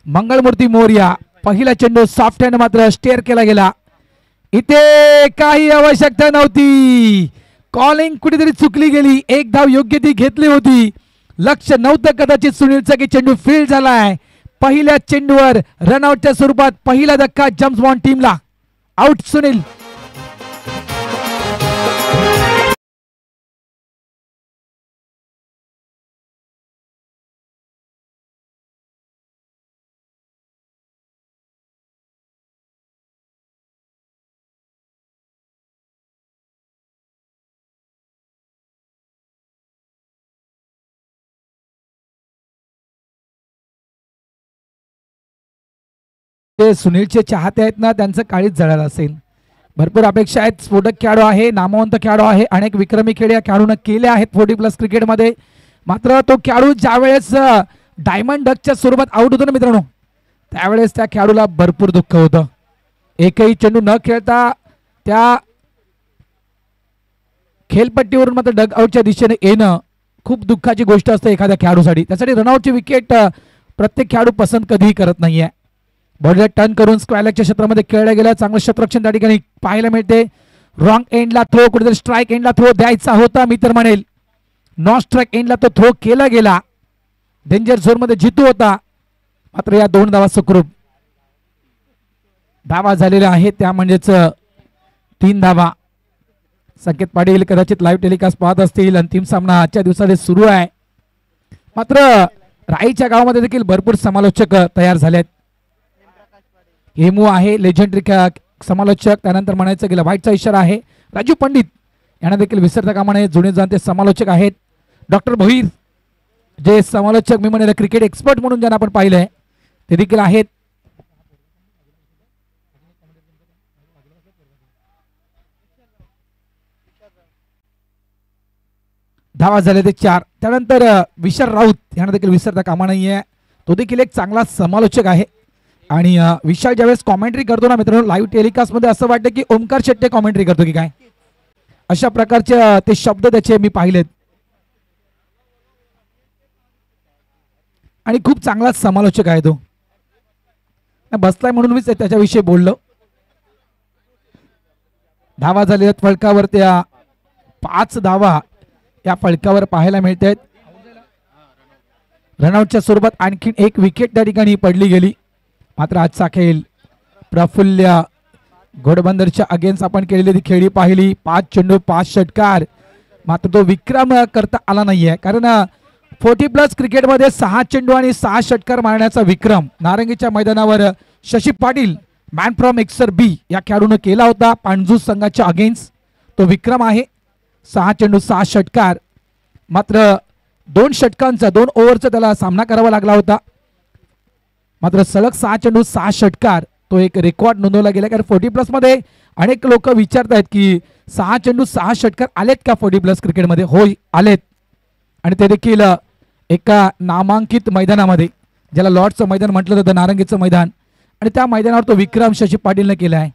मंगळमूर्ती मोर्या. पहिला चेंडू soft hand मात्र स्टेअर केला गेला. इथे काही आवश्यकता नव्हती. कॉलिंग कुठेतरी चुकली गेली. एक धाव योग्य ती घेतली होती. लक्ष नव्हतं कदाचित सुनीलचा की चेंडू फील्ड झालाय. पहिल्या चेंडूवर रनआउटच्या स्वरूपात पहिला धक्का जम्स बॉन्ड टीमला. आउट सुनील. ते सुनीलचे चाहते आहेत ना, त्यांचं काळीच जळालं असेल. भरपूर अपेक्षा आहेत. स्फोटक खेळाडू आहे, नामवंत खेळाडू आहे. अनेक विक्रमी खेळ या खेळाडूने केले आहेत 40+ क्रिकेटमध्ये. मात्र तो खेळाडू ज्यावेळेस डायमंड डकच्या स्वरूपात आउट होतो ना मित्रांनो, त्यावेळेस त्या खेळाडूला भरपूर दुःख होतं. एकही चेंडू न खेळता त्या खेळपट्टीवरून मात्र डग आउटच्या दिशेने येणं खूप दुःखाची गोष्ट असते एखाद्या खेळाडूसाठी. त्यासाठी रनआउटची विकेट प्रत्येक खेळाडू पसंत कधीही करत नाहीये. बॉडीला टर्न करून स्क्वॅरलेगच्या क्षेत्रामध्ये खेळलं गेलं. चांगलं क्षेत्ररक्षण त्या ठिकाणी पाहायला मिळते. रॉंग एंडला थ्रो, कुठेतरी स्ट्राईक एंडला थ्रो द्यायचा होता मी तर म्हणेल. नॉन स्ट्राईक एंडला तो थ्रो केला गेला. डेंजर झोन मध्ये जितू होता. मात्र या 2 धावा सुखरूप धावा झालेल्या आहेत. त्या म्हणजेच 3 धावा. संकेत पाटील कदाचित लाईव्ह टेलिकास्ट पाहत असतील. अंतिम सामना आजच्या दिवसामध्ये सुरू आहे. मात्र राईच्या गावामध्ये देखील भरपूर समालोचक तयार झालेत. हेमू आहे लेजेंडरी समालोचक. त्यानंतर म्हणायचं गेलं व्हाईटचा इशारा आहे. राजू पंडित यांना देखील विसरता कामा नये. जुने जाणते समालोचक आहेत. डॉक्टर भोईर जे समालोचक मी म्हणेल क्रिकेट एक्सपर्ट म्हणून ज्यांना आपण पाहिलंय ते देखील आहेत. धावा झाले ते 4. त्यानंतर विशाल राऊत यांना देखील विसरता कामा नाहीये. तो देखील एक चांगला समालोचक आहे. आणि विशाल ज्यावेळेस कॉमेंट्री करतो ना मित्रांनो लाईव्ह टेलिकास्ट मध्ये असं वाटतं की ओमकार शेट्टे कॉमेंट्री करतो की काय, अशा प्रकारचे ते शब्द त्याचे मी पाहिलेत. आणि खूप चांगला समालोचक आहे तो. बसलाय म्हणून मी त्याच्याविषयी बोललो. धावा झालेल्या फलकावर त्या 5 धावा या फलकावर पाहायला मिळतात. रनआउटच्या स्वरूपात आणखी एक विकेट त्या ठिकाणी पडली गेली. मात्र आजचा खेळ प्रफुल्ल घोडबंदरच्या अगेन्स्ट आपण केलेली खेळी पाहिली. 5 चेंडू 5 षटकार. मात्र तो विक्रम करता आला नाहीये. कारण 40+ क्रिकेटमध्ये 6 चेंडू आणि 6 षटकार मारण्याचा विक्रम नारंगीच्या मैदानावर शशी पाटील मॅन फ्रॉम एक्सर बी या खेळाडूने केला होता. पांजूस संघाच्या अगेन्स्ट तो विक्रम आहे. 6 चेंडू 6 षटकार. मात्र 2 षटकांचा 2 ओव्हरचा त्याला सामना करावा लागला होता. मात्र सलग 6 चेंडू 6 षटकार तो एक रेकॉर्ड नोंदवला गेला. कारण 40+ मध्ये अनेक लोक विचारतायत की 6 चेंडू 6 षटकार आलेत का 40+ क्रिकेटमध्ये. हो आलेत. आणि ते देखील एका नामांकित मैदानामध्ये ज्याला लॉर्ड्सचं मैदान म्हटलं जातं, नारंगीचं मैदान. आणि त्या मैदानावर तो विक्रम शशी पाटीलने केला आहे.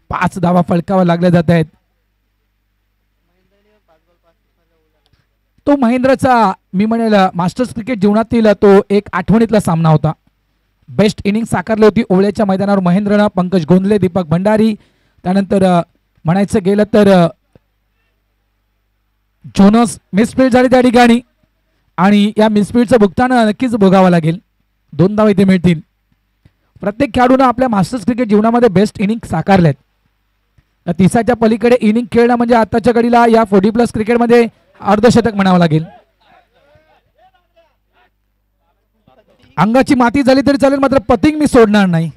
5 धावा फलकावर लागल्या जात आहेत. तो महेंद्रचा मी म्हणेल मास्टर्स क्रिकेट जीवनातील तो एक आठवणीतला सामना होता. बेस्ट इनिंग साकारली होती ओवळ्याच्या मैदानावर महेंद्रनं. पंकज गोंधले, दीपक भंडारी, त्यानंतर म्हणायचं गेलं तर जोनस मिसफील्ड झाली त्या ठिकाणी. आणि या मिसफील्डचं भुगतान नक्कीच भोगावं लागेल. 2 धावा इथे मिळतील. प्रत्येक खेळाडूनं आपल्या मास्टर्स क्रिकेट जीवनामध्ये बेस्ट इनिंग साकारलेत. 30च्या पलीकडे इनिंग खेळणं म्हणजे आताच्या घडीला या 40+ क्रिकेटमध्ये अर्धशतक म्हणावं लागेल. अंगाची माती झाली तरी चालेल, मात्र पतिंग मी सोडणार नाही.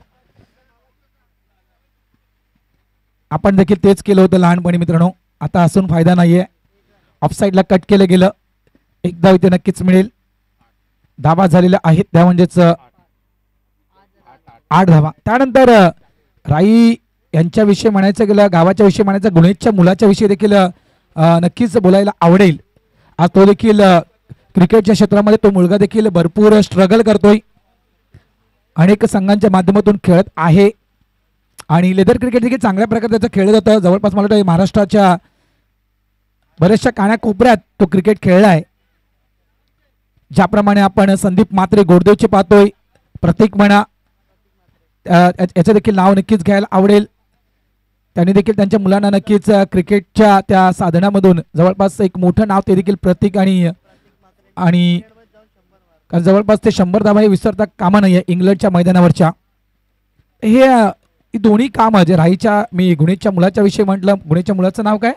आपण देखील तेच केलं होतं लहानपणी मित्रांनो. आता असून फायदा नाहीये. ऑफसाईडला कट केलं गेलं. 1 धाव इथे नक्कीच मिळेल. धावा झालेल्या आहेत त्या म्हणजेच 8 धावा. त्यानंतर राई यांच्याविषयी म्हणायचं गेलं, गावाच्या विषयी म्हणायचं, गुणेशच्या मुलाच्या विषयी देखील नक्कीच बोलायला आवडेल. आज तो देखील क्रिकेटच्या क्षेत्रामध्ये तो मुलगा देखील भरपूर स्ट्रगल करतोय. अनेक संघांच्या माध्यमातून खेळत आहे. आणि लेदर क्रिकेट देखील चांगल्या प्रकारे त्याचं खेळलं जातं. जवळपास मला वाटतं महाराष्ट्राच्या बऱ्याचशा कानाकोपऱ्यात तो क्रिकेट खेळला आहे. ज्याप्रमाणे आपण संदीप म्हात्रे गोडदेवचे पाहतोय, प्रतीक म्हणा, याचं देखील नाव नक्कीच घ्यायला आवडेल. त्यांनी देखील त्यांच्या मुलांना नक्कीच क्रिकेटच्या त्या साधनामधून जवळपास एक मोठं नाव ते देखील प्रतीक आणि जवळपास ते 100 धावा हे विसरता कामा नाही आहे इंग्लंडच्या मैदानावरच्या. हे दोन्ही कामं जे राहीच्या, मी गुणेशच्या मुलाच्या विषयी म्हटलं, गुणेशच्या मुलाचं नाव काय,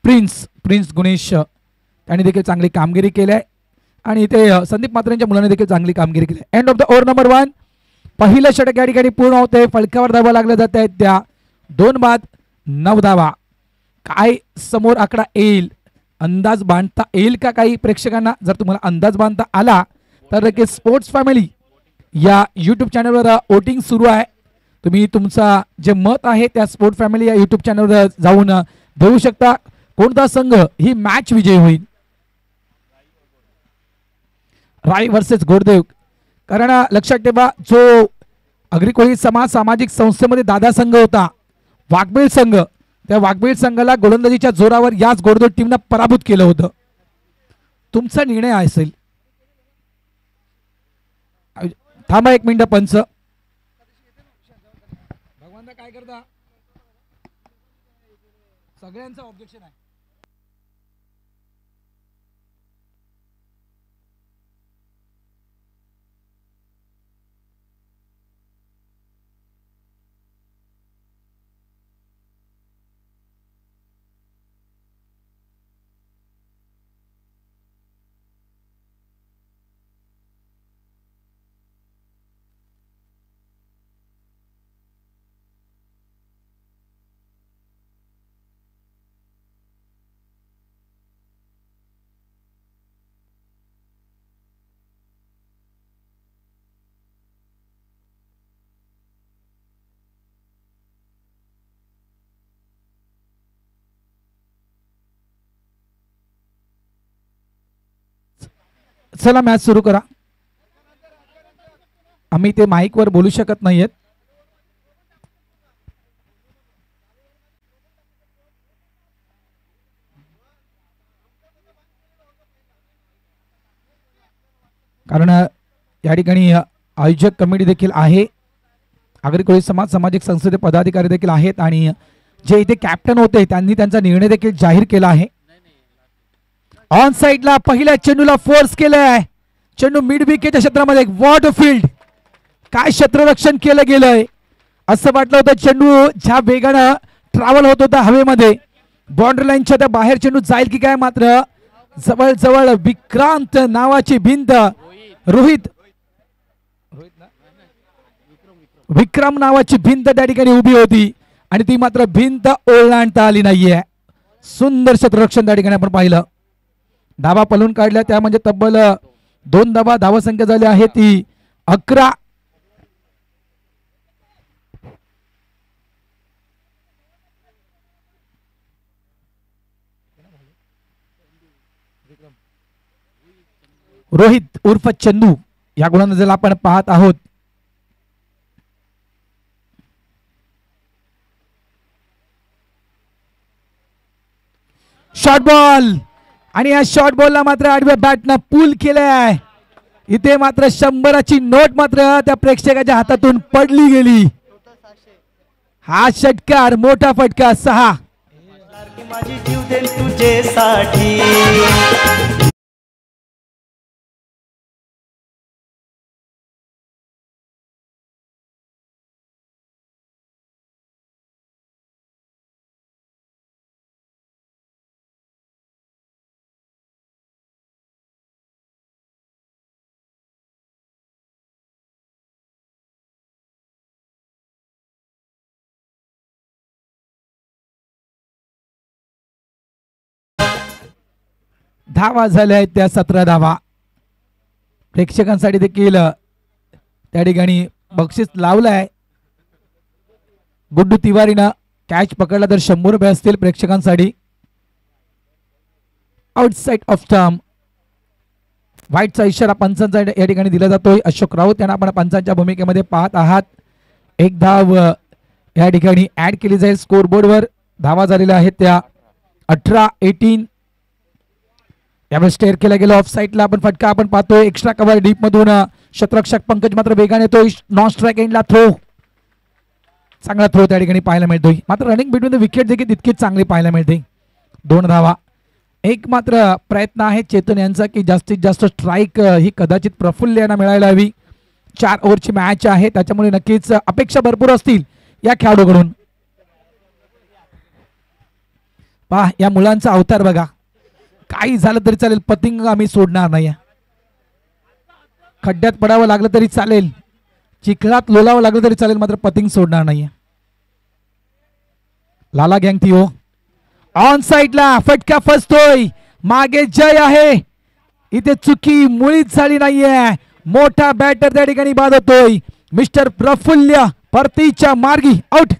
प्रिन्स गुणेश, त्यांनी देखील चांगली कामगिरी केली आहे आणि ते संदीप म्हात्रेंच्या मुलांनी देखील चांगली कामगिरी केली. End of the over number 1, पहिलं षटक या ठिकाणी पूर्ण होते. फलकावर धावा लागल्या जात आहेत त्या 2 बाद 9 धावा. काय समोर आकडा येईल, अंदाज बांधता येईल का काही प्रेक्षकांना? जर तुम्हाला अंदाज बांधता आला तर नक्कीच स्पोर्ट्स फॅमिली या यूट्यूब चॅनलवर वोटिंग सुरू आहे. तुम्ही तुमचा जे मत आहे त्या स्पोर्ट फॅमिली या यूट्यूब चॅनलवर जाऊन देऊ शकता. कोणता संघ ही मॅच विजयी होईल, राई वर्सेस गोडदेव? कारण लक्षात ठेवा, जो अग्रिकोळी समाज सामाजिक संस्थेमध्ये दादा संघ होता, वाघबीळ संघ, त्या वाघबीळ संघाला गोलंदाजीच्या जोरावर याच गोडदेव टीमनं पराभूत केलं होतं. तुमचा निर्णय असेल. थांबा 1 मिनिट पंच. भगवान काय करता, सगळ्यांचं ऑब्जेक्शन आहे. चला मॅच सुरू करा. आम्ही ते माईक वर बोलू शकत नाहीयेत. कारण या ठिकाणी आयोजक कमिटी देखील आहे, अग्रिकोळी समाज सामाजिक संस्थेचे पदाधिकारी देखील आहेत आणि जे इथे कॅप्टन होते त्यांनी त्यांचा निर्णय देखील जाहीर केला आहे. ऑन साइडला पहिल्या चेंडूला फोर्स केलाय. चेंडू मिड विकेटच्या क्षेत्रामध्ये, वॉट फील्ड, काय क्षेत्ररक्षण केलं गेलंय. असं वाटलं होतं चेंडू ज्या वेगानं ट्रॅव्हल होत होता हवेमध्ये, बाउंड्री लाईनच्या त्या बाहेर चेंडू जाईल की काय, मात्र जवळजवळ विक्रांत नावाची भिंत, विक्रम नावाची भिंत त्या ठिकाणी उभी होती आणि ती मात्र भिंत ओलांडता आली नाहीये. सुंदर क्षेत्ररक्षण त्या ठिकाणी आपण पाहिलं. धावा पळून काढल्या त्या म्हणजे तब्बल 2 धावा. धावा संख्या झाली आहे ती 11. रोहित उर्फ चंदू या गोलंदाजाला आपण पाहत आहोत. शॉर्ट बॉल आणि या शॉर्ट बॉलला मात्र आडव्या बॅटनं पूल केलाय. इथे मात्र 100ची नोट मात्र त्या प्रेक्षकाच्या हातातून पडली गेली. हा षटकार, मोठा फटका, 6. माझी जीव देन तुझेसाठी. धावा झाल्या आहेत त्या 17 धावा. प्रेक्षकांसाठी देखील त्या ठिकाणी बक्षीस लावलंय. गुड्डू तिवारीनं कॅच पकडला तर 100 रुपये असतील प्रेक्षकांसाठी. आउटसाइड ऑफ स्टंप, व्हाईटचा इशारा पंचांचा या ठिकाणी दिला जातोय. अशोक राऊत यांना आपण पंचांच्या भूमिकेमध्ये पाहत आहात. 1 धाव या ठिकाणी ऍड केली जाईल स्कोर बोर्डवर. धावा झालेल्या आहेत त्या 18-18. यावेळेस स्टेअर केला गेला ऑफ साईडला आपण फटका आपण पाहतोय एक्स्ट्रा कव्हर डीप मधून शतरक्षक पंकज मात्र वेगाने येतोय नॉन स्ट्राईक एंडला थ्रो चांगला थ्रो त्या ठिकाणी पाहायला मिळतोय मात्र रनिंग बिटवीन द विकेट देखील तितकीच चांगली पाहायला मिळते 2 धावा एक मात्र प्रयत्न आहे चेतन यांचा की जास्तीत जास्त स्ट्राईक ही कदाचित प्रफुल्ल यांना मिळायला हवी 4 ओव्हरची मॅच आहे त्याच्यामुळे नक्कीच अपेक्षा भरपूर असतील या खेळाडूकडून पहा या मुलांचा अवतार बघा काही झालं तरी चालेल पतंग आम्ही सोडणार नाही खड्ड्यात पडावं लागलं तरी चालेल चिखलात लोलावं लागलं तरी चालेल मात्र पतंग सोडणार नाहीये लाला गँग थियो ऑन साइडला फटका फसतोय मागे जय आहे इथे चुकी मुळीच झाली नाहीये मोठा बॅटर त्या ठिकाणी बाद होतोय मिस्टर प्रफुल्ल परतीच्या मार्गी out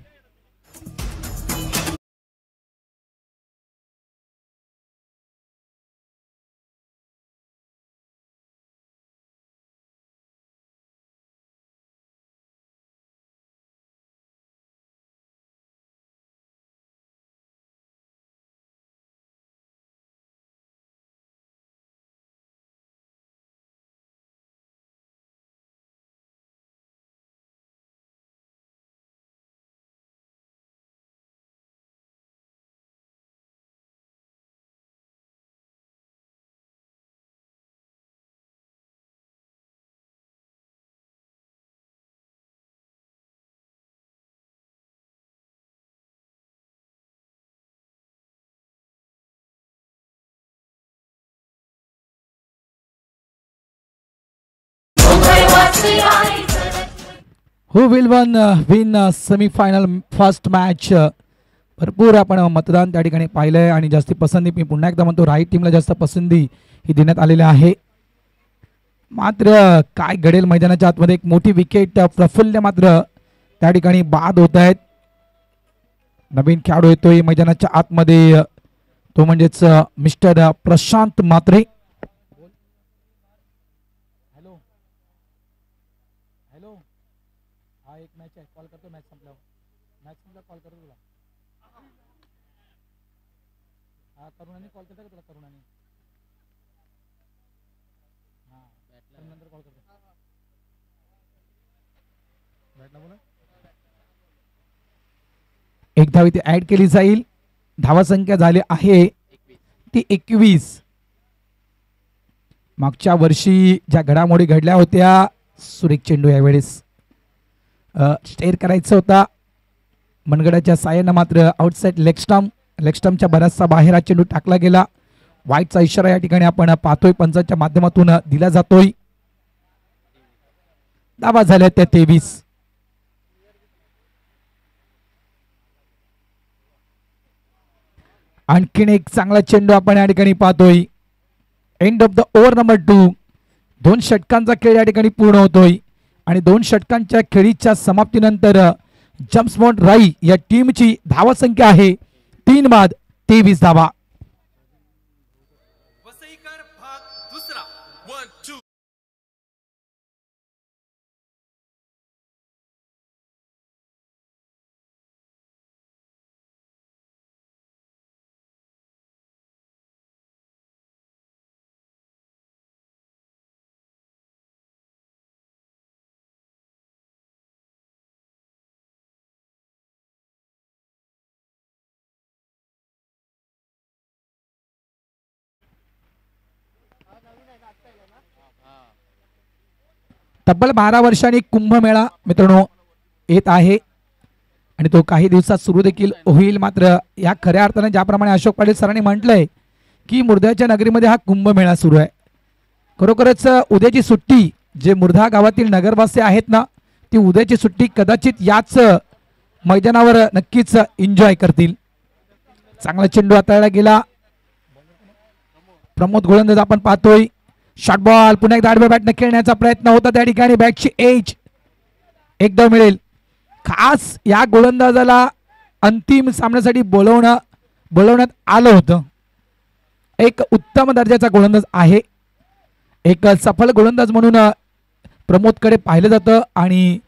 Who will win semi-final first match? भरपूर आपण मतदान त्या ठिकाणी पाहिलंय आणि जास्ती पसंती मी पुन्हा एकदा म्हणतो राईट टीमला जास्त पसंती ही देण्यात आलेली आहे मात्र काय घडेल मैदानाच्या आतमध्ये एक मोठी विकेट प्रफुल्ल मात्र त्या ठिकाणी बाद होत आहेत नवीन खेळाडू येतोय मैदानाच्या आतमध्ये तो म्हणजेच मिस्टर प्रशांत मात्रे एक मॅच आहे कॉल करतो मॅच संपला कॉल करतो तुला तरुणांनी कॉल करता का तुला तरुणांनी नंतर कॉल करतो बोला एक धाव इथे ऍड केली जाईल धावा संख्या झाली आहे ती 21 मागच्या वर्षी ज्या घडामोडी घडल्या होत्या सुरेख चेंडू यावेळेस स्टेअर करायचा होता मनगडाच्या साह्यानं मात्र आउटसाइड लेगस्टम्पच्या बराचसा बाहेर हा चेंडू टाकला गेला वाईटचा इशारा या ठिकाणी आपण पाहतोय पंचांच्या माध्यमातून दिला जातोय धावा झाल्या त्या 23 आणखीन एक चांगला चेंडू आपण या ठिकाणी पाहतोय end of the over number 2 2 षटकांचा खेळ या ठिकाणी पूर्ण होतोय आणि 2 षटकांच्या खेळीच्या समाप्तीनंतर जम्समोंट राई या टीमची धावा संख्या आहे 3 बाद 23 धावा तब्बल 12 वर्षांनी कुंभमेळा मित्रांनो येत आहे आणि तो काही दिवसात सुरू देखील होईल मात्र या खऱ्या अर्थाने ज्याप्रमाणे अशोक पाटील सरांनी म्हटलंय की मुर्द्याच्या नगरीमध्ये हा कुंभमेळा सुरू आहे खरोखरच उद्याची सुट्टी जे मुर्धा गावातील नगरवासी आहेत ना ती उद्याची सुट्टी कदाचित याच मैदानावर नक्कीच एन्जॉय करतील चांगला चेंडू हाताळला गेला प्रमोद गोलंदाज आपण पाहतोय शॉट बॉल पुन्हा एकदा आडव्या बॅटने खेळण्याचा प्रयत्न होता त्या ठिकाणी बॅटची एज एकदा मिळेल खास या गोलंदाजाला अंतिम सामन्यासाठी बोलवण्यात आलं होतं एक उत्तम दर्जाचा गोलंदाज आहे एक सफल गोलंदाज म्हणून प्रमोदकडे पाहिलं जातं आणि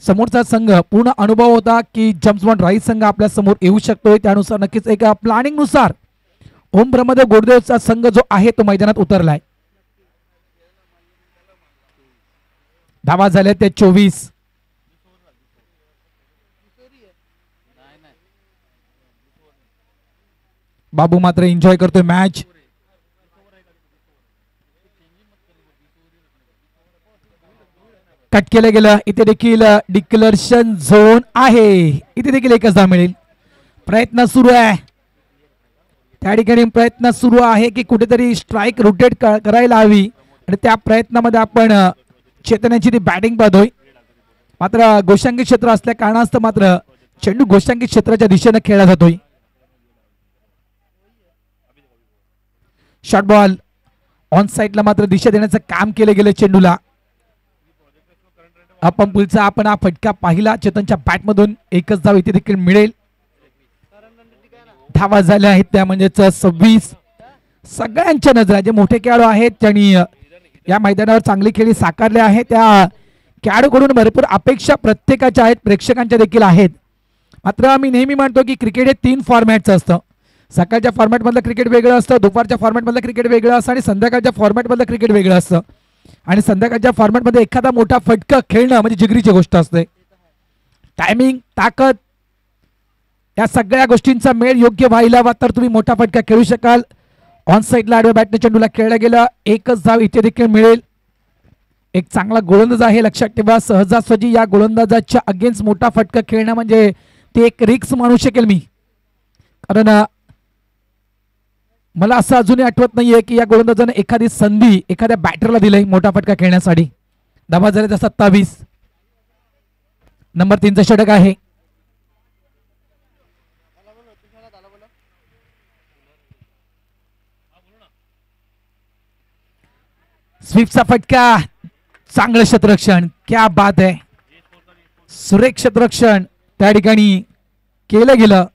समोरचा संघ पूर्ण अनुभव होता की जम्समोंट राई संघ आपल्या समोर येऊ शकतोय त्यानुसार नक्कीच एक प्लॅनिंग नुसार ओम ब्रह्मदेव गोडदेवचा संघ जो आहे तो मैदानात उतरलाय. धावा झाल्या त्या 24. बाबू मात्र एन्जॉय करतोय मॅच. कट केलं गेलं. इथे देखील डिक्लेरेशन झोन आहे. इथे देखील एकच धाव मिळेल. प्रयत्न सुरू आहे त्या ठिकाणी. प्रयत्न सुरू आहे की कुठेतरी स्ट्राईक रोटेट करायला हवी आणि त्या प्रयत्नामध्ये आपण चेतनाची ती बॅटिंग पाहतोय. मात्र गोशांगी क्षेत्र असल्या कारणास्तव मात्र चेंडू गोशांगी क्षेत्राच्या दिशेने खेळला जातोय. शॉर्ट बॉल ऑन साइडला मात्र दिशा देण्याचं काम केलं गेलं चेंडूला. आपण पुलचा आपण हा फटका पाहिला. चेतनच्या बॅटमधून एकच धाव इथे देखील मिळेल. धावा झाल्या आहेत त्या म्हणजेच 26. सगळ्यांच्या नजरा जे मोठे खेळाडू आहेत त्यांनी या मैदानावर चांगली खेळी साकारली आहे. त्या खेळाडूकडून भरपूर अपेक्षा प्रत्येकाच्या आहेत, प्रेक्षकांच्या देखील आहेत. मात्र मी नेहमी म्हणतो की क्रिकेट हे 3 फॉर्मॅटचं असतं. सकाळच्या फॉर्मॅटमधलं क्रिकेट वेगळं असतं, दुपारच्या फॉर्मॅटमधलं क्रिकेट वेगळं असतं आणि संध्याकाळच्या फॉर्मॅटमधलं क्रिकेट वेगळं असतं. आणि संध्याकाळच्या फॉर्मॅटमध्ये एखादा मोठा फटका खेळणं म्हणजे जिगरीची गोष्ट असते. टायमिंग, ताकद या सगळ्या गोष्टींचा मेळ योग्य व्हायला हवा तर तुम्ही मोठा फटका खेळू शकाल. ऑन साइडला आडव्या बॅटने चेंडूला खेळला गेला. एकच धाव इथे देखील मिळेल. एक चांगला गोलंदाज आहे लक्षात ठेवा. सहजासहजी या गोलंदाजाच्या अगेन्स्ट मोठा फटका खेळणं म्हणजे ते एक रिक्स म्हणू शकेल मी. कारण मला असं अजूनही आठवत नाहीये की या गोलंदाजाने एखादी संधी एखाद्या बॅटरला दिली मोठा फटका खेळण्यासाठी. धावा झाल्या 27. नंबर 3चं षटक आहे. स्वीपचा फटका. चांगलं क्षेत्ररक्षण. क्या बात आहे. सुरेख क्षेत्ररक्षण त्या ठिकाणी केलं गेलं.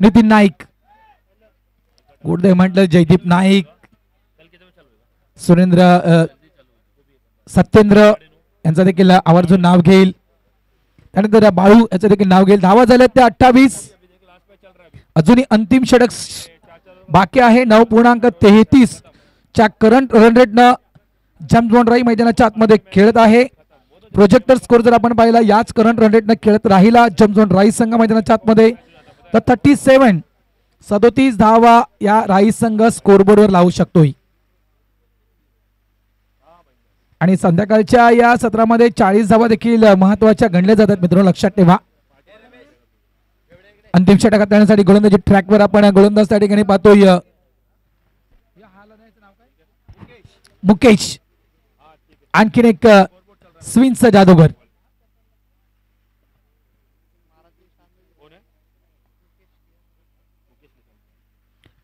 नितीन नाईक, गुडदेव म्हटलं जयदीप नाईक, सुरेंद्र सत्येंद्र यांचा देखील आवर्जून नाव घेईल. त्यानंतर बाळू याचं देखील नाव घेईल. धावा झाल्या त्या 28. अजूनही अंतिम षटक बाकी आहे. 9.33 च्या करंट रन रेटनं जम्प राई मैदानाच्या आतमध्ये खेळत आहे. प्रोजेक्टर स्कोर जर आपण पाहिला याच करंट रन रेटनं खेळत राहिला जम्प राई संघ मैदानाच्या आतमध्ये तर 37 धावा या राई संघ स्कोरबोर्डवर लावू शकतोय. आणि संध्याकाळच्या या सत्रामध्ये 40 धावा देखील महत्वाच्या गणल्या जातात मित्रांनो, लक्षात ठेवा. अंतिम षटकात येण्यासाठी गोलंदाजी ट्रॅकवर आपण गोलंदाज त्या ठिकाणी पाहतोय मुकेश. आणखीन एक स्विंगचा जादूगर.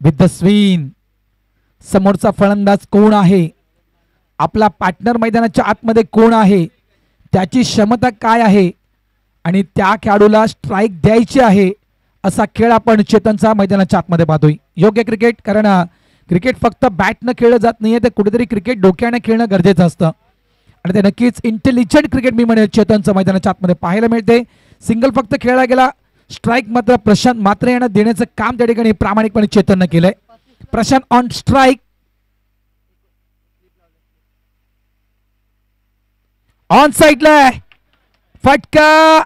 With the swing. समोरचा फलंदाज कोण आहे, आपला पार्टनर मैदानाच्या आतमध्ये कोण आहे, त्याची क्षमता काय आहे आणि त्या खेळाडूला स्ट्राईक द्यायची आहे असा खेळ आपण चेतनचा मैदानाच्या आतमध्ये पाहतोय. योग्य क्रिकेट. कारण क्रिकेट फक्त बॅटनं खेळलं जात नाहीये, तर कुठेतरी क्रिकेट डोक्याने खेळणं गरजेचं असतं आणि ते नक्कीच इंटेलिजंट क्रिकेट मी म्हणेल चेतनचं मैदानाच्या आतमध्ये पाहायला मिळते. सिंगल फक्त खेळला गेला. स्ट्राईक मात्र प्रशांत मात्र यांना देण्याचं काम त्या ठिकाणी प्रामाणिकपणे चेतननं केलंय. Prashant on strike. ऑन साइडला फटका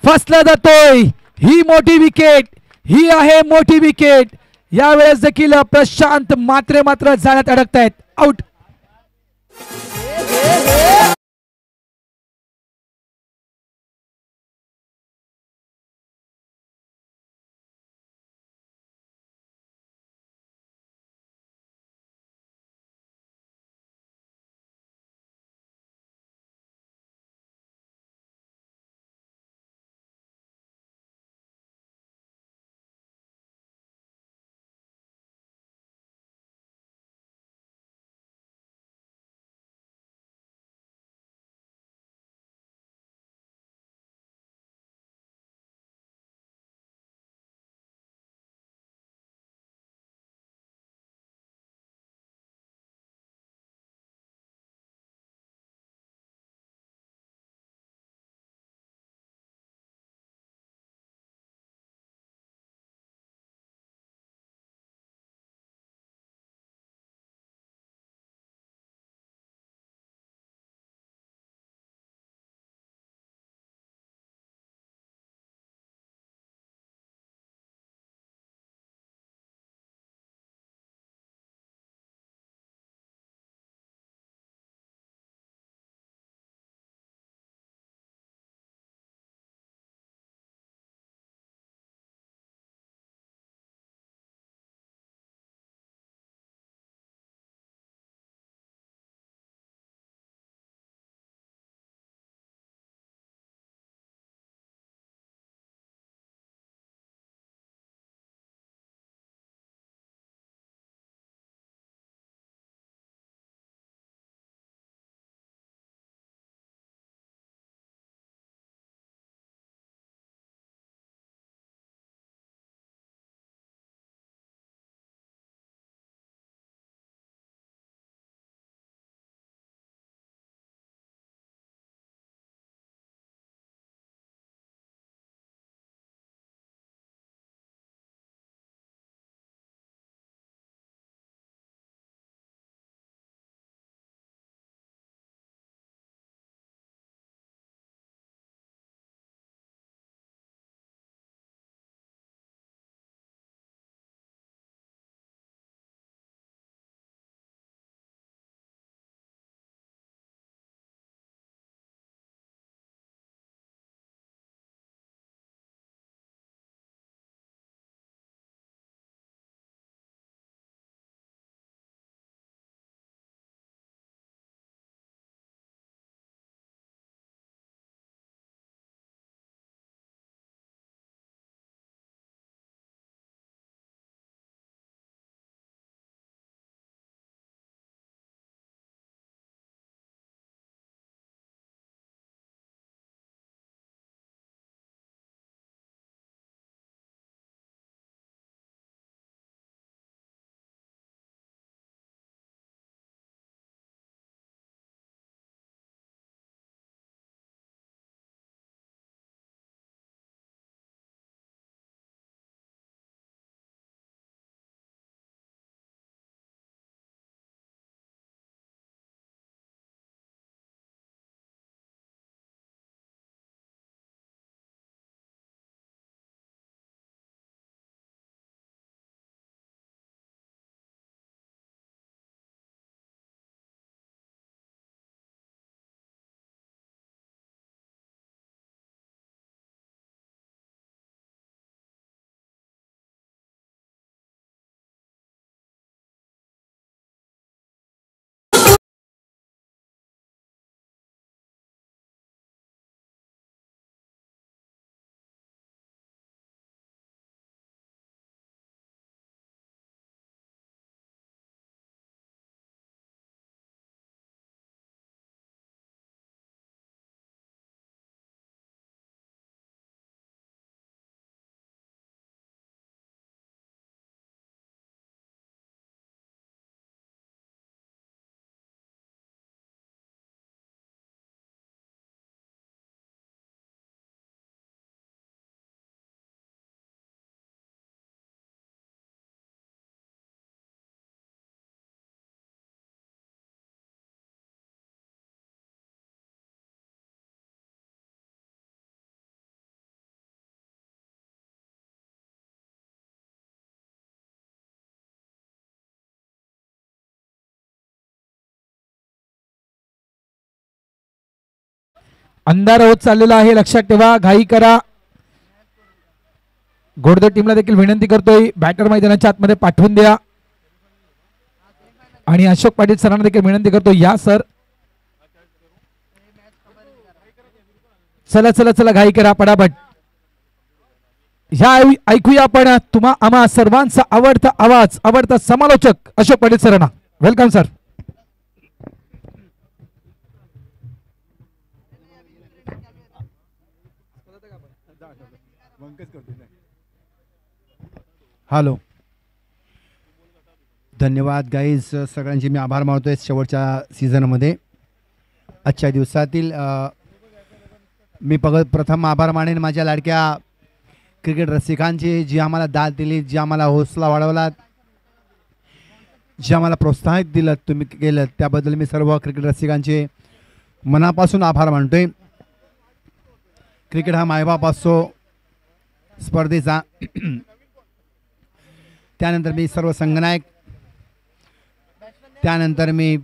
फसला जातोय. ही मोठी विकेट, ही आहे मोठी विकेट. यावेळेस देखील प्रशांत मात्र जाण्यात अडकतायत. आउट. अंधार होत चाललेला आहे, लक्षात ठेवा, घाई करा. घोडदळ टीमला देखील विनंती करतोय, बॅटर मैदानाच्या आतमध्ये पाठवून द्या. आणि अशोक पाटील सरांना देखील विनंती करतो, या सर. चला चला चला, घाई करा पटापट. ह्या ऐकूया आपण आम्हा सर्वांचा आवडता आवाज, आवडता समालोचक अशोक पाटील सरांना. Welcome sir. हॅलो, धन्यवाद गाईज. सगळ्यांचे मी आभार मानतोय शेवटच्या सीझनमध्ये. आजच्या दिवसातील मी प्रथम आभार मानेन माझ्या लाडक्या क्रिकेट रसिकांची, जी आम्हाला दाद दिली, जी आम्हाला हौसला वाढवलात, जे आम्हाला प्रोत्साहित दिलं तुम्ही केलं, त्याबद्दल मी सर्व क्रिकेट रसिकांचे मनापासून आभार मानतोय. क्रिकेट हा मायबाप असतो स्पर्धेचा. त्यानंतर मी सर्व संघनायक, त्यानंतर मी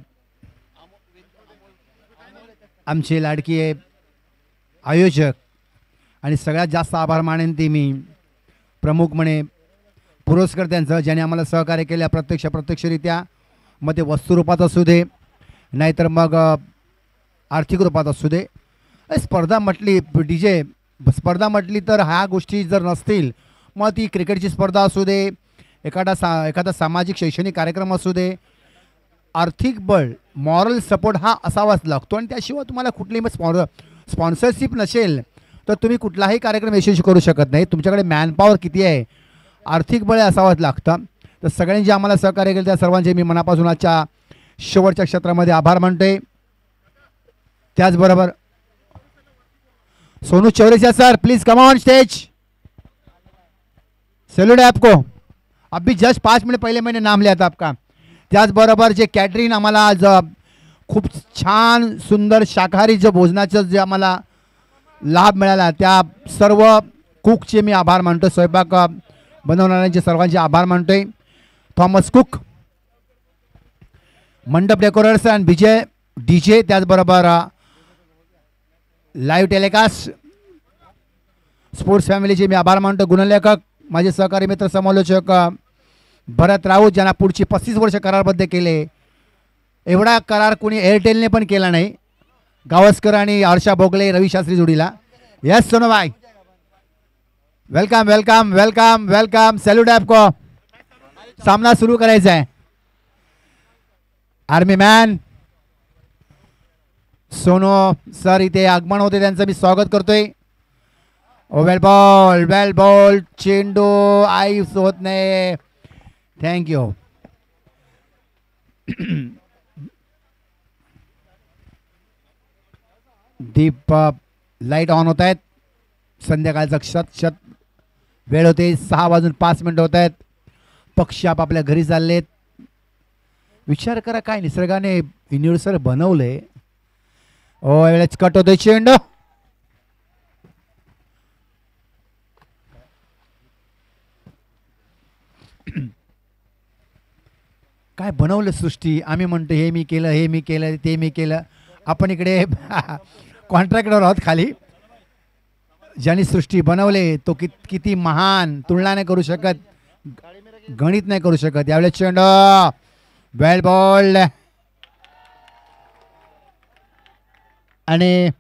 आमचे लाडके आयोजक, आणि सगळ्यात जास्त आभार मानेन ते मी प्रमुख म्हणे पुरस्कर्त्यांचं, ज्याने आम्हाला सहकार्य केलं प्रत्यक्षरित्या. मग ते वस्तुरूपात असू दे, नाहीतर मग आर्थिक रूपात असू दे. स्पर्धा म्हटली स्पर्धा म्हटली तर ह्या गोष्टी जर नसतील, मग ती क्रिकेटची स्पर्धा असू दे, एखादा सामाजिक शैक्षणिक कार्यक्रम असू दे, आर्थिक बळ, मॉरल सपोर्ट हा असावाच लागतो. आणि त्याशिवाय तुम्हाला कुठलीही स्पॉन्सरशिप नसेल तर तुम्ही कुठलाही कार्यक्रम यशस्वी करू शकत नाही. तुमच्याकडे मॅनपॉवर किती आहे, आर्थिक बळ असावंच लागतं. तर सगळ्यांनी जे आम्हाला सहकार्य केलं त्या सर्वांचे मी मनापासून आजच्या शेवटच्या क्षेत्रामध्ये आभार मानतोय. त्याचबरोबर Sonu Chaurasia sir, please come on stage. Salute है आपको. अभी जस्ट 5 मिनट पहले मैंने नाम लिया था आपका. त्याचबरोबर जे कॅटरिंग आम्हाला आज खूप छान सुंदर शाकाहारी जो भोजनाचं जे आम्हाला लाभ मिळाला, त्या सर्व कुकचे मी आभार मानतो. स्वयंपाक बनवणाऱ्यांचे सर्वांचे आभार मानतोय. थॉमस कुक, मंडप डेकोरेटर्स आणि विजय DJ, त्याचबरोबर लाईव्ह टेलिकास्ट स्पोर्ट्स फॅमिलीचे मी आभार मानतो. गुणलेखक माझे सहकारी मित्र समालोचक भरत राऊत, ज्यांना पुढची 35 वर्ष करारबद्ध केले. एवढा करार कोणी एअरटेलने पण केला नाही. गावस्कर आणि हर्षा भोगले, रवी शास्त्री जोडीला. Yes Sonubhai, welcome welcome welcome welcome. Salute आपको. सामना सुरू करायचा आहे. आर्मी मॅन सोनू सर इथे आगमन होते, त्यांचं मी स्वागत करतोय. वेल बॉल चेंडू आईस होत नाही. थँक्यू. दीप लाईट ऑन होत आहेत. संध्याकाळचं शत वेळ होते. 6:05 होत आहेत. पक्षी आपापल्या घरी चाललेत. विचार करा काय निसर्गाने युनिव्हर्सल बनवलंय. वेळेच कट होतोय चेंडू. काय बनवलं सृष्टी. आम्ही म्हणतो हे मी केलं, हे मी केलं, ते मी केलं. आपण इकडे कॉन्ट्रॅक्टवर आहोत खाली. ज्यांनी सृष्टी बनवले तो किती महान, तुलना नाही करू शकत, गणित नाही करू शकत. यावेळेस चेंडू वेल बॉल आणि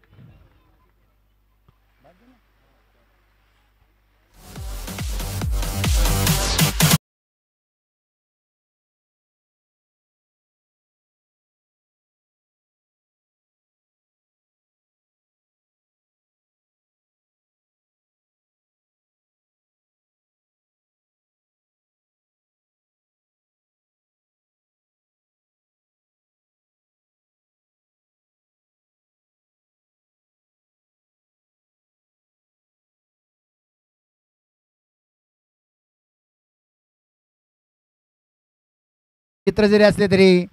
चित्र जरी असले तरी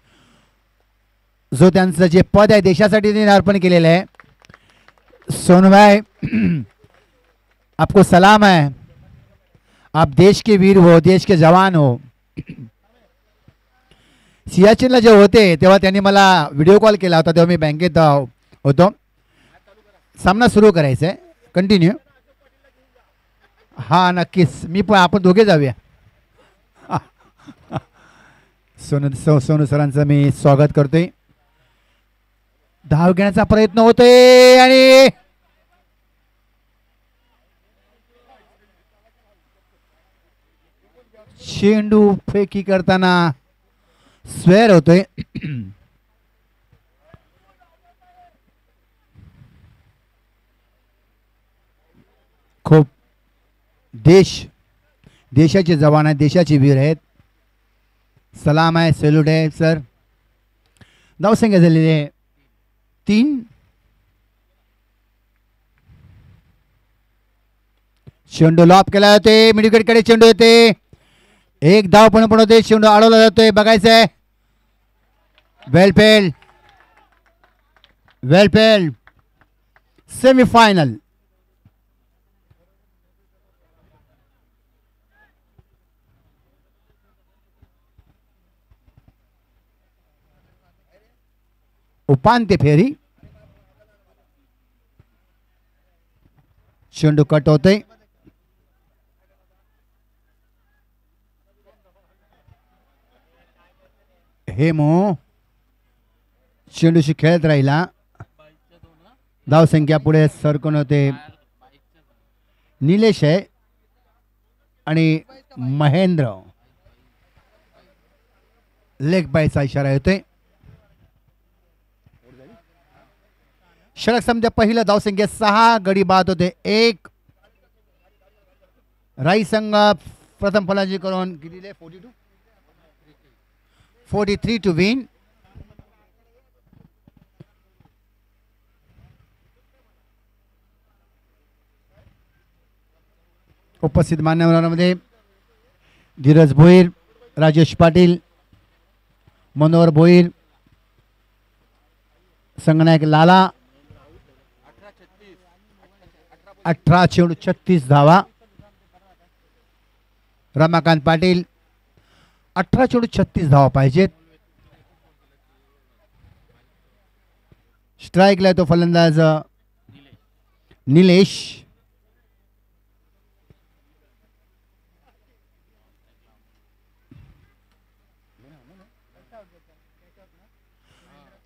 जो त्यांचं जे पद आहे देशासाठी त्यांनी अर्पण केलेलं आहे. सोनूभाई आपको सलाम है. आप देश के वीर हो, देश के जवान हो. सियाचीनला जे होते तेव्हा त्यांनी मला व्हिडिओ कॉल केला होता, तेव्हा मी बँकेत होतो. सामना सुरू करायचा आहे. कंटिन्यू. हा नक्कीच, मी पण आपण दोघे जाऊया. सोनू सरांचं मी स्वागत करतोय. धाव घेण्याचा प्रयत्न होतोय आणि चेंडू फेकी करताना स्वेअर होतोय. खूप देशाचे जवान आहेत, देशाचे वीर आहेत. सलाम आहे, सॅल्यूट आहे सर. धावसंख्या झालेली आहे 3. चेंडू लॉप केला जाते, मिडविकेट कडे चेंडू येते. एक धाव पण होते, चेंडू अडवला जातोय. बघायचंय. वेल पेल्ड सेमीफायनल. उपांत्य फेरी. चेंडू कट होतोय. हेमो चेंडूशी खेळत राहिला. धावसंख्या पुढे सरकून होते. निलेश आहे आणि महेंद्र. लेग बायचा इशारा येतोय. षटक समजा पहिलं. धावसंख्या 6. गडी बाद होते 1. राई संघ प्रथम फलंदाजी करून किती दिले? 43 टू विन. उपस्थित मान्यवरांमध्ये धीरज भोईर, राजेश पाटील, मनोहर भोईर, संगनायक लाला. 18 चेंडू 36 धावा. रमाकांत पाटील 18 चेंडू 36 धावा पाहिजेत. स्ट्राईकला तो फलंदाज निलेश.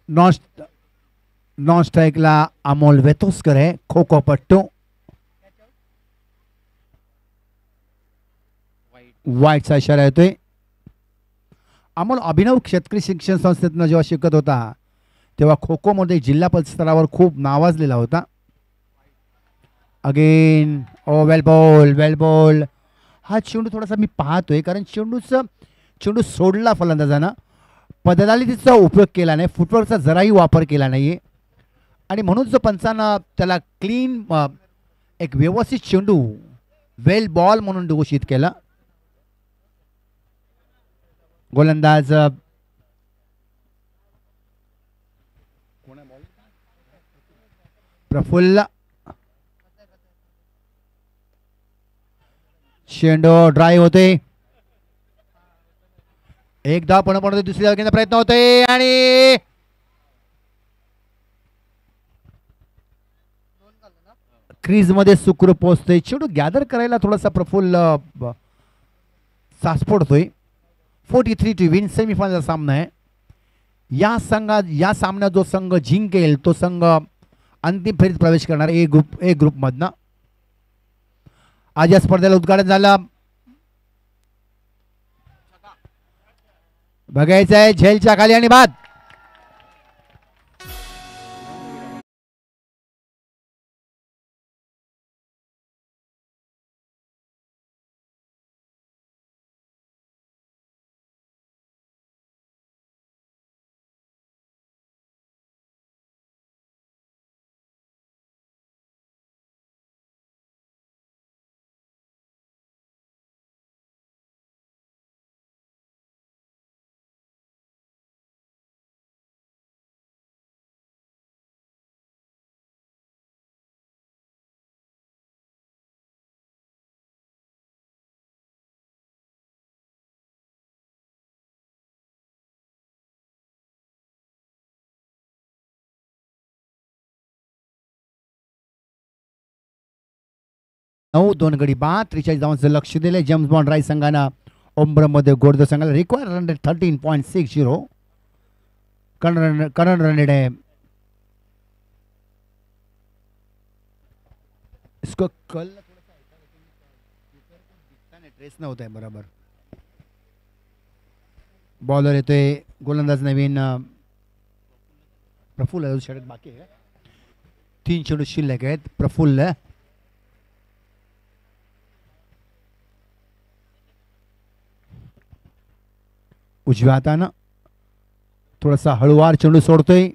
नॉन स्ट्राईकला अमोल वेतोस्कर आहे, खो खो पट्टू. वाईटचा इशारा येतोय. अमोल अभिनव शेतकरी शिक्षण संस्थेतनं जेव्हा शिकत होता तेव्हा खो खो मध्ये जिल्हा परिषद स्तरावर खूप नावाजलेला होता. अगेन वेल बॉल. हा चेंडू थोडासा मी पाहतोय कारण चेंडू सोडला फलंदाजानं. पदलालीचा उपयोग केला नाही, फुटवर्कचा जराही वापर केला नाहीये आणि म्हणून जो पंचानं त्याला क्लीन एक व्यवस्थित चेंडू वेल बॉल म्हणून घोषित केला. गोलंदाज प्रफुल्ल. चेंडू ड्राईव्ह होते. एक धाव पण पडतोय. दुसरी धाव घेण्याचा प्रयत्न होतोय आणि क्रीज मध्ये सुखरूप पोहोचतोय. चेंडू गॅदर करायला थोडासा प्रफुल्ल सासपडतोय. 43 टू विन. सेमीफायनलचा सामना आहे. या सामन्यात जो संघ जिंकेल तो संघ अंतिम फेरीत प्रवेश करणार ए ग्रुप मधनं. आज या स्पर्धेला उद्घाटन झालं. बघायचं आहे झेलच्या खाली आणि बाद. 9 गडी बाद 43 धावांचं लक्ष दिले जेम्स बॉन्ड राईस संघानं ओम्ब्रमध्ये गोडदो संघाला require run rate 13.60 current run rate आहे इसको कल ट्रेस नव्हतं बरोबर बॉलर येतोय गोलंदाज नवीन प्रफुल्ल षटक बाकी आहे 3 चेंडू शिल्लक आहेत प्रफुल्ल उजव्या हातानं थोडासा हळूवार चेंडू सोडतोय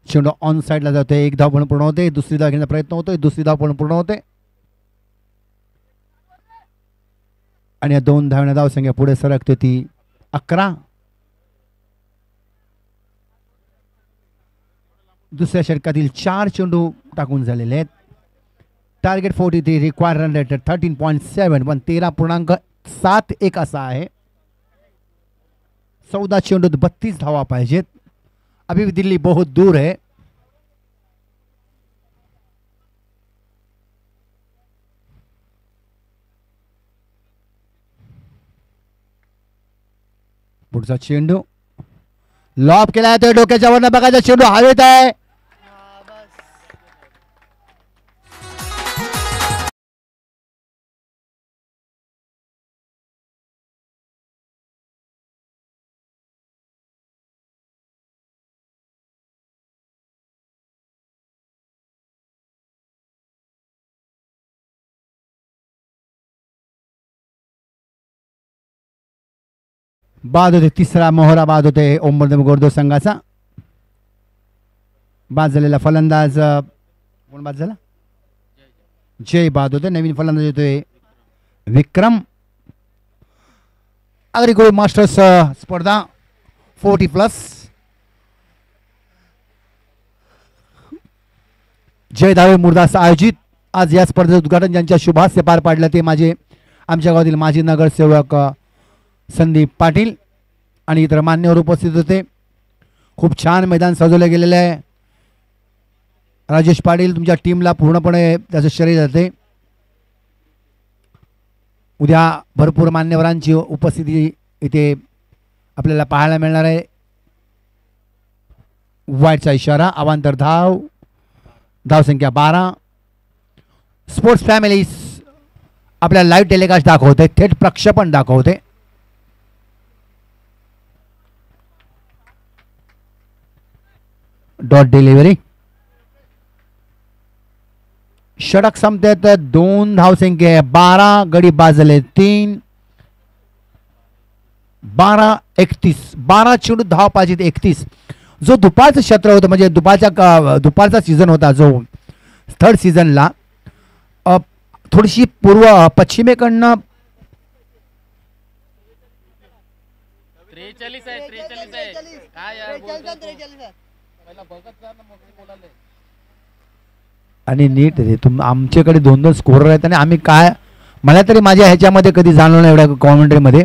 चेंडू ऑन साइडला जातोय एक धाव पण पूर्ण होते दुसरी धाव घेण्याचा प्रयत्न होतोय दुसरी धाव पण पूर्ण होते आणि या 2 धावण्या धावसंख्या पुढे सरकते ती 11 दुसऱ्या षटकातील 4 चेंडू टाकून झालेले आहेत टार्गेट 43 रिक्वायर रन रेट 13.7 पण 13.71 असा आहे 14 चेंडूत 32 धावा पाहिजेत अभी दिल्ली बहुत दूर है पुढचा चेंडू लॉब केला आहे तो डोक्याच्या वरनं बघायचा चेंडू हवेत आहे बाद होते तिसरा मोहरा बाद होते ओम्बरदेव गोरदो संघाचा बाद झालेला फलंदाज कोण बाद झाला जय बाद होते नवीन फलंदाज येतोय विक्रम अग्रिकोळी मास्टर्स स्पर्धा 40+ जय धावे मुरदास आयोजित आज या स्पर्धेचं उद्घाटन ज्यांच्या शुभास्ते पार पाडलं ते माझे आमच्या गावातील माजी नगरसेवक संदीप पाटील आणि इतर मान्यवर उपस्थित होते खूप छान मैदान सजवलं गेलेलं आहे राजेश पाटील तुमच्या टीमला पूर्णपणे त्याचं श्रेय जाते उद्या भरपूर मान्यवरांची उपस्थिती इथे आपल्याला पाहायला मिळणार आहे वाईटचा इशारा अवांतर धावसंख्या 12 स्पोर्ट्स फॅमिली आपल्याला लाईव्ह टेलिकास्ट दाखवते थेट प्रक्षेपण दाखवते डॉट डिलिव्हरी षटक संपतेत 2 धावसंख्या 12 गडी बाजले 3 12 चेंडू धाव पाहिजेत 31 जो दुपारचं क्षेत्र होतं म्हणजे दुपारचा सीझन होता जो थर्ड सीझनला थोडीशी पश्चिमेकडनं 43 आहे काय यार बोलतोय आणि नीट रे आमच्याकडे 2 स्कोरर आहेत आणि आम्ही काय मला तरी माझ्या ह्याच्यामध्ये कधी जाणवलं नाही एवढ्या कॉमेंट्रीमध्ये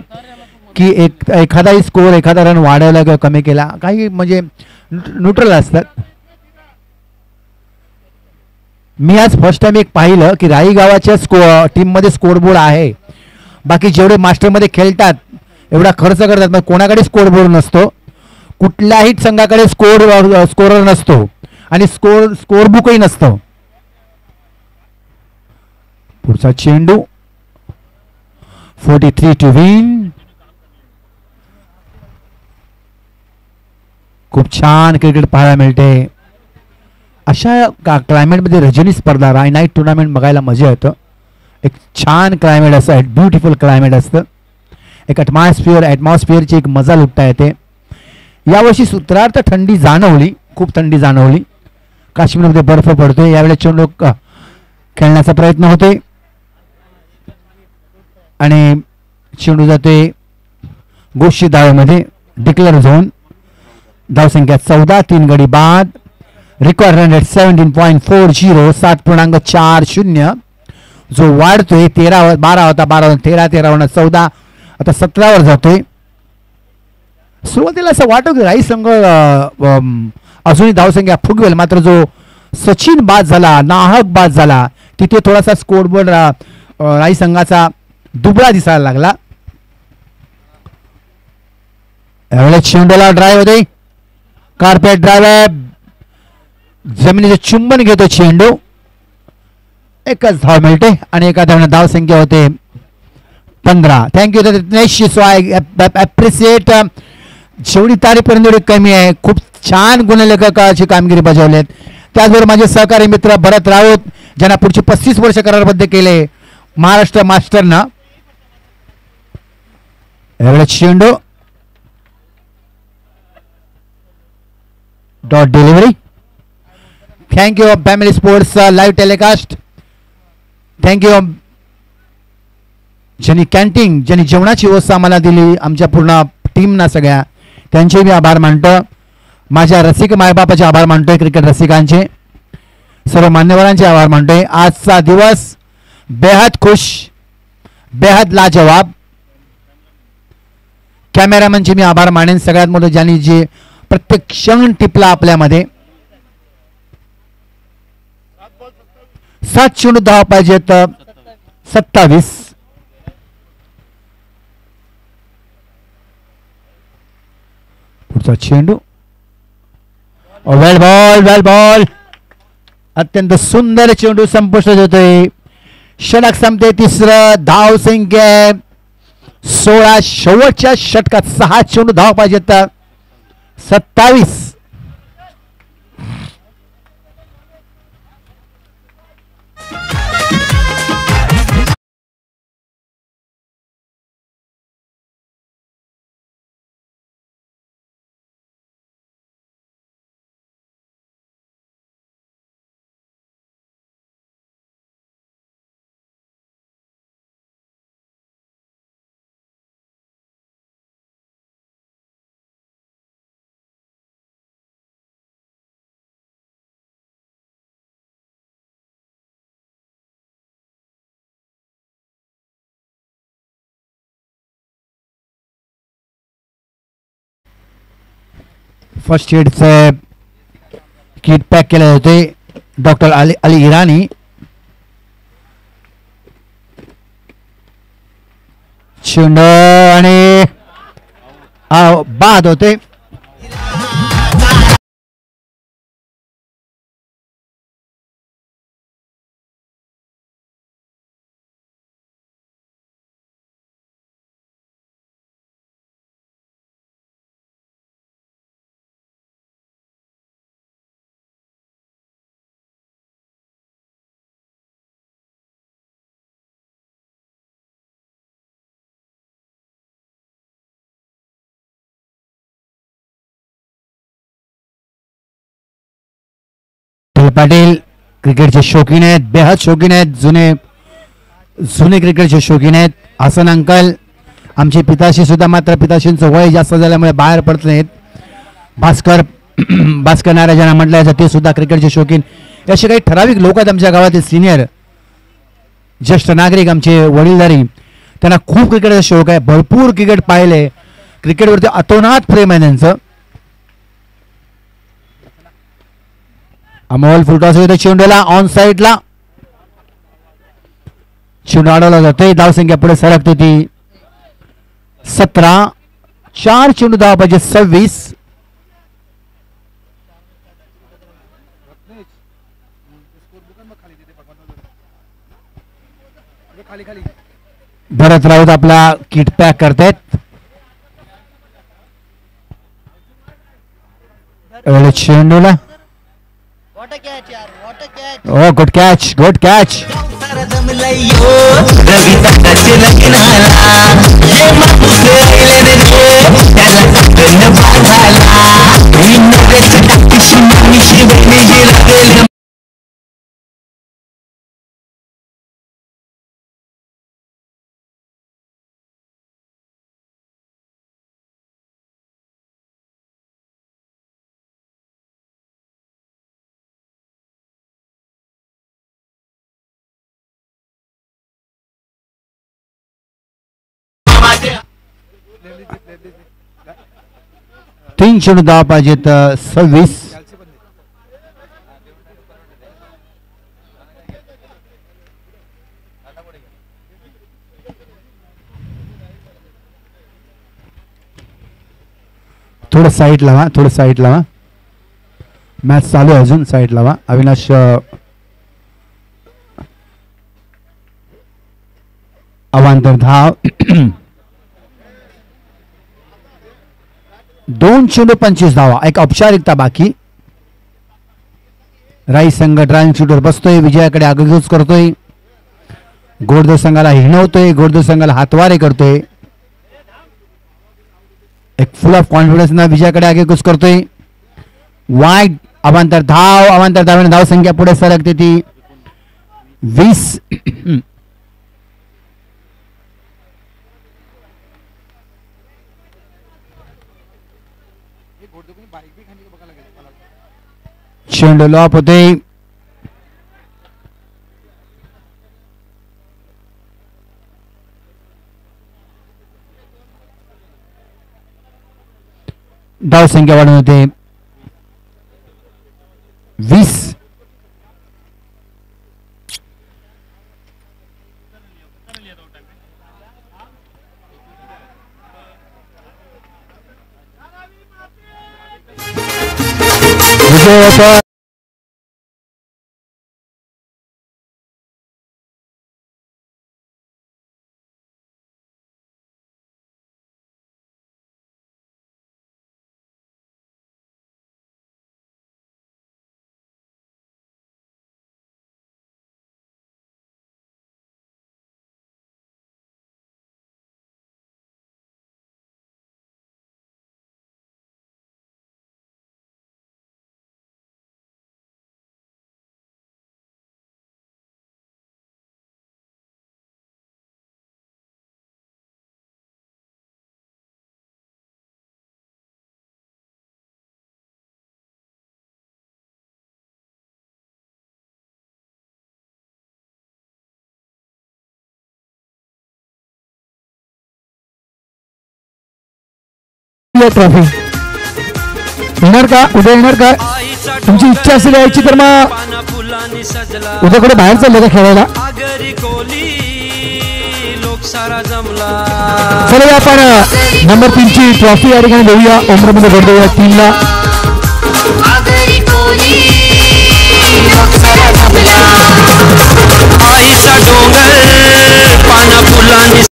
की एखादाही स्कोर एखादा रन वाढवला किंवा कमी केला काही म्हणजे न्यूट्रल असतात मी आज फर्स्ट टाइम एक पाहिलं की राई गावाच्या टीममध्ये स्कोरबोर्ड आहे बाकी जेवढे मास्टरमध्ये खेळतात एवढा खर्च करतात मग कोणाकडे स्कोरबोर्ड नसतो कुठल्याही संघाकडे स्कोरर नसतो आणि स्कोर बुकही नसतं पुढचा चेंडू 43 टू विन खूप छान क्रिकेट पाहायला मिळते अशा क्लायमेटमध्ये रजनी स्पर्धा नाईट टुर्नामेंट बघायला मजा येतं एक छान क्लायमेट असं ब्युटिफुल क्लायमेट असतं एक ॲटमॉस्फिअरची एक मजा लुटता येते यावर्षी सूत्रार्थ थंडी जाणवली खूप थंडी जाणवली काश्मीरमध्ये बर्फ पडतोय यावेळेस चेंडू खेळण्याचा प्रयत्न होतोय आणि चेंडू जातोय गोष्टी धावेमध्ये डिक्लेअर झोन धावसंख्या 14 3 गडी बाद रिक्वायर रन रेट 17.40 7.40 जो वाढतोय 12 होता 13 14 आता 17 वर जातोय सुरुवातीला असं वाटतं की राई संघ अजूनही धावसंख्या फुगवेल मात्र जो सचिन बाद झाला नाहक बाद झाला तिथे थोडासा स्कोरबोर्ड राई संघाचा दुबळा दिसायला लागला. यावेळेस चेंडूला ड्राईव्ह होते, कार्पेट ड्राईव्ह, जमिनीचे चुंबन घेतो चेंडू. एकच धाव मिळते आणि एका धावने धाव संख्या होते 15. Thank you Dinesh. So I appreciate. जेवढी तारीपर्यंत एवढी कमी आहे. खूप छान गुणलेखकाची कामगिरी बजावलेत. त्याचबरोबर माझे सहकारी मित्र भरत राऊत ज्यांना पुढची 35 वर्ष करारबद्ध केले महाराष्ट्र मास्टरनं. यावेळेस चेंडू dot delivery. Thank you family sports live telecast. Thank you ज्यांनी कॅन्टीन, ज्यांनी जेवणाची व्यवस्था आम्हाला दिली, आमच्या पूर्ण टीमना सगळ्या, त्यांचे मी आभार मानतो. माझ्या रसिक मायबापाचे आभार मानतोय, क्रिकेट रसिकांचे, सर्व मान्यवरांचे आभार मानतोय. आजचा दिवस बेहद खुश, बेहद लाजवाब. कॅमेरामॅनचे मी आभार मानेन सगळ्यात मोठं, ज्यांनी जे प्रत्येक क्षण टिपला आपल्यामध्ये. 7 चेंडू धाव पाहिजेत, 27. पुढचा चेंडू वेल बॉल, वेल बॉल. अत्यंत सुंदर चेंडू संपुष्टात होतोय. षटक संपते. तिसरं धाव संख्या 16. शेवटच्या षटकात 6 चेंडू धाव पाहिजेत, 27. फर्स्ट एडचे किट पॅक केले होते डॉक्टर अली इराणी. चेंडू आणि बाद होते. पाटील क्रिकेटचे शौकीन आहेत, बेहद शौकीन आहेत, जुने क्रिकेटचे शौकीन आहेत. हसन अंकल आमचे पिताशी सुद्धा, मात्र पिताशींचं वय जास्त झाल्यामुळे बाहेर पडत नाहीत. भास्कर नारा ज्यांना म्हटलं जातं ते सुद्धा क्रिकेटचे शौकीन. असे काही ठराविक लोक आहेत आमच्या गावातील सिनियर ज्येष्ठ नागरिक, आमचे वडीलधारी, त्यांना खूप क्रिकेटचा शौक आहे, भरपूर क्रिकेट पाहिले, क्रिकेटवरती अतोनात प्रेम आहे त्यांचं. अमोल फुलटॉस होते चेंडूला ऑन साईडला. चेंडू अडवला जातोय. धावसंख्या पुढे सरकते ती 17. 4 चेंडू धाव पाहिजे 26. भरत राऊत आपला किट पॅक करतायत. चेंडूला Oh, good catch, good catch. तीन चेंडू धाव पाहिजेत 26. थोडं साईड लावा, थोडं साईड लावा. मॅच चालू आहे अजून, साईड लावा. अविनाश अवांतर धाव. 2-25 धावा. एक औपचारिकता बाकी. राई संघ ड्रायव्हिंग शूटर बसतोय, विजयाकडे आगेकूच करतोय. गोडदेव संघाला हिणवतोय, गोडदेव संघाला हातवारे करतोय. एक फुल ऑफ कॉन्फिडन्स ना विजयाकडे आगेकूच करतोय. वाईट अवांतर धाव. अवांतर धावाने धाव संख्या पुढे सरकते ती 20. चेंडू लॉप होते. धाव संख्या वाढून होते 20. विजय ट्रॉफी येणार का? उद्या येणार का? तुमची इच्छा असेल यायची तर मग उद्या कुठे बाहेर चाललं का खेळायला? चला आपण नंबर 3 ची ट्रॉफी या ठिकाणी देऊया. ओमरामध्ये भेट देऊया टीमला. आईचा डोंगर पाना फुलांनी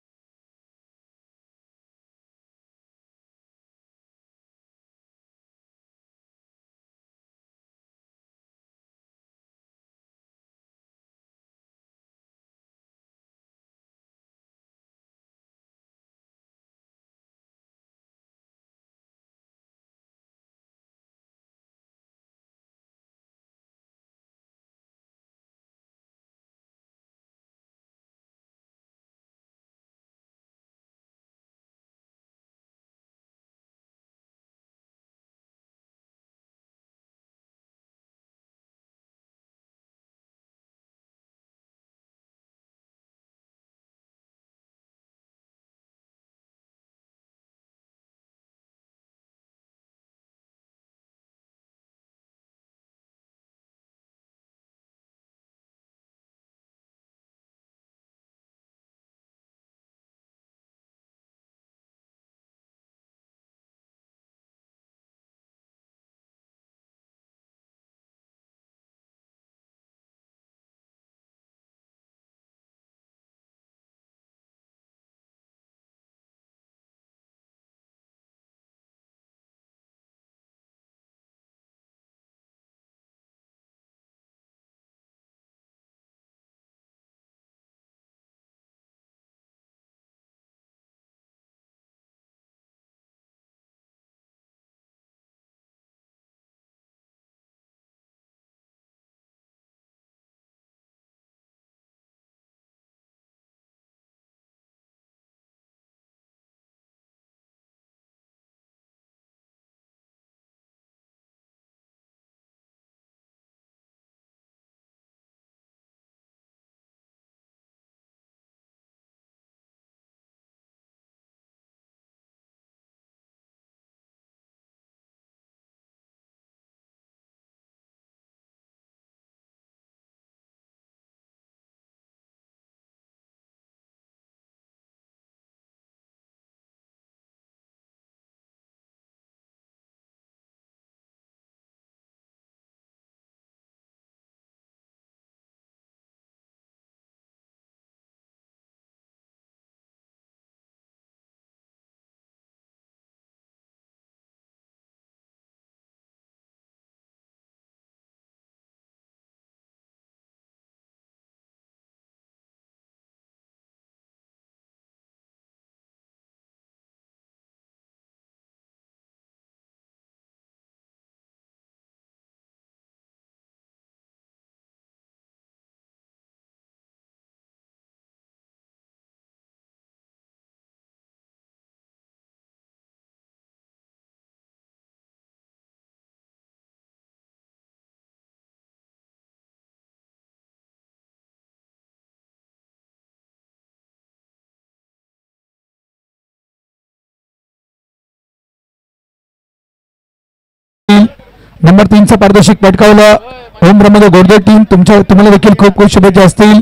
नंबर 3चं पारितोषिक पटकावलं ओम ब्रह्मदेव गोडदे टीम. तुम्हाला देखील खूप खूप शुभेच्छा असतील.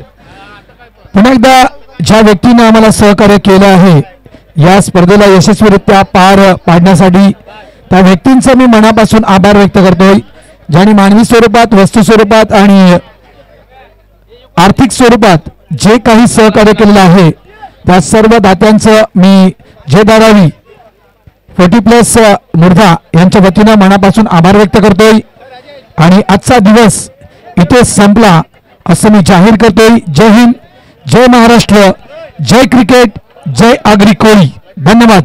पुन्हा एकदा ज्या व्यक्तीने आम्हाला सहकार्य केलं आहे या स्पर्धेला यशस्वीरित्या पार पाडण्यासाठी त्या व्यक्तींचा मी मनापासून आभार व्यक्त करतोय, ज्यांनी मानवी स्वरूपात, वस्तू स्वरूपात आणि आर्थिक स्वरूपात जे काही सहकार्य केलेलं आहे त्या सर्व दात्यांचं मी जे धारावी 40+ मुर्धा यांच्या वतीनं मनापासून आभार व्यक्त करतोय. आणि आजचा दिवस इथे संपला असं मी जाहीर करतोय. जय हिंद, जय महाराष्ट्र, जय क्रिकेट, जय आगरी कोळी. धन्यवाद.